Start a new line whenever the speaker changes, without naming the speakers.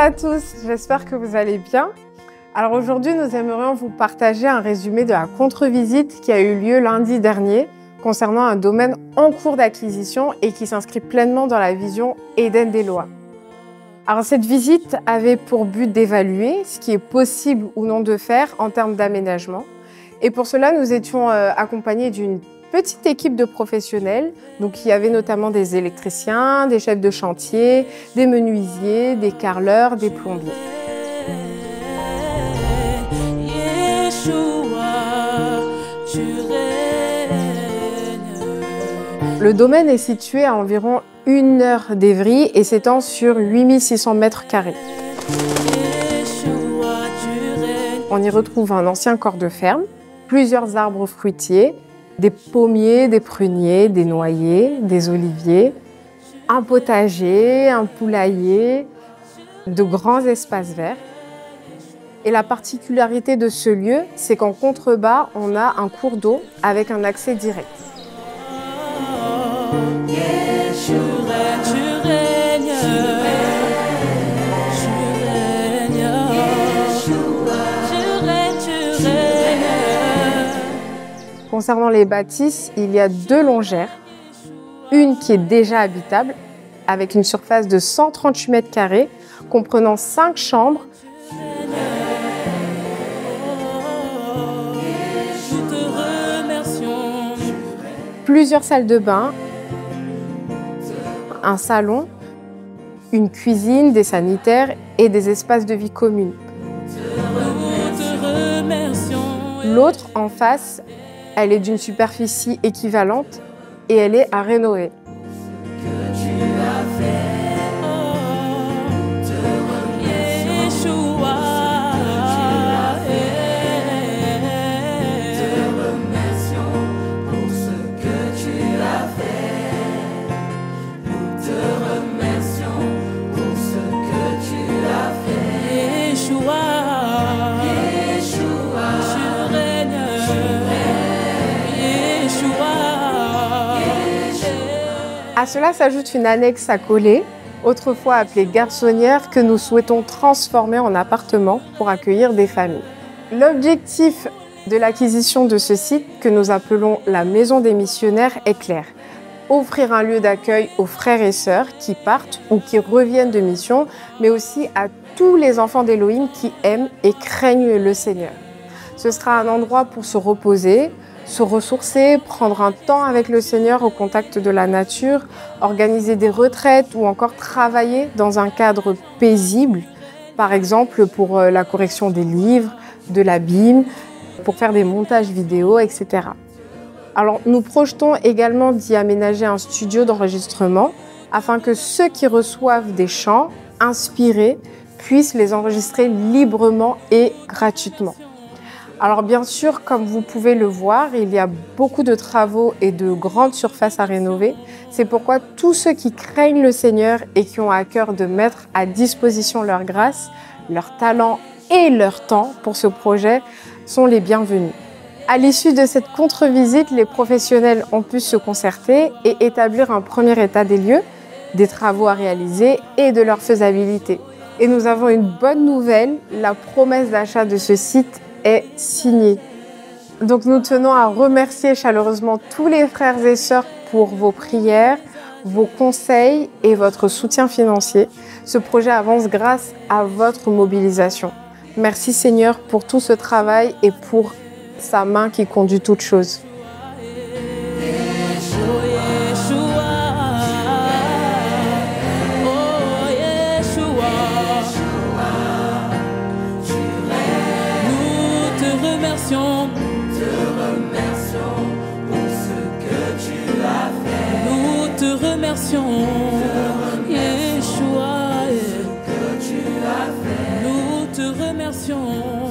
à tous, j'espère que vous allez bien. Alors aujourd'hui, nous aimerions vous partager un résumé de la contre-visite qui a eu lieu lundi dernier concernant un domaine en cours d'acquisition et qui s'inscrit pleinement dans la vision Eden d'Eloa. Alors cette visite avait pour but d'évaluer ce qui est possible ou non de faire en termes d'aménagement. Et pour cela, nous étions accompagnés d'une petite équipe de professionnels. Donc il y avait notamment des électriciens, des chefs de chantier, des menuisiers, des carreleurs, des plombiers. Le domaine est situé à environ 1 heure d'Evry et s'étend sur 8600 mètres carrés. On y retrouve un ancien corps de ferme, plusieurs arbres fruitiers, des pommiers, des pruniers, des noyers, des oliviers, un potager, un poulailler, de grands espaces verts. Et la particularité de ce lieu, c'est qu'en contrebas, on a un cours d'eau avec un accès direct. Concernant les bâtisses, il y a 2 longères, une qui est déjà habitable avec une surface de 138 mètres carrés comprenant 5 chambres, plusieurs salles de bain, un salon, une cuisine, des sanitaires et des espaces de vie commune. L'autre, en face, elle est d'une superficie équivalente et elle est à rénover. À cela s'ajoute une annexe à coller, autrefois appelée garçonnière, que nous souhaitons transformer en appartement pour accueillir des familles. L'objectif de l'acquisition de ce site, que nous appelons la Maison des Missionnaires, est clair. Offrir un lieu d'accueil aux frères et sœurs qui partent ou qui reviennent de mission, mais aussi à tous les enfants d'Élohim qui aiment et craignent le Seigneur. Ce sera un endroit pour se reposer, se ressourcer, prendre un temps avec le Seigneur au contact de la nature, organiser des retraites ou encore travailler dans un cadre paisible, par exemple pour la correction des livres, de la Bible, pour faire des montages vidéo, etc. Alors nous projetons également d'y aménager un studio d'enregistrement afin que ceux qui reçoivent des chants inspirés puissent les enregistrer librement et gratuitement. Alors bien sûr, comme vous pouvez le voir, il y a beaucoup de travaux et de grandes surfaces à rénover. C'est pourquoi tous ceux qui craignent le Seigneur et qui ont à cœur de mettre à disposition leur grâce, leur talent et leur temps pour ce projet sont les bienvenus. À l'issue de cette contre-visite, les professionnels ont pu se concerter et établir un premier état des lieux, des travaux à réaliser et de leur faisabilité. Et nous avons une bonne nouvelle, la promesse d'achat de ce site est signée. Donc nous tenons à remercier chaleureusement tous les frères et sœurs pour vos prières, vos conseils et votre soutien financier. Ce projet avance grâce à votre mobilisation. Merci Seigneur pour tout ce travail et pour sa main qui conduit toutes choses.
Yeshua, nous te remercions.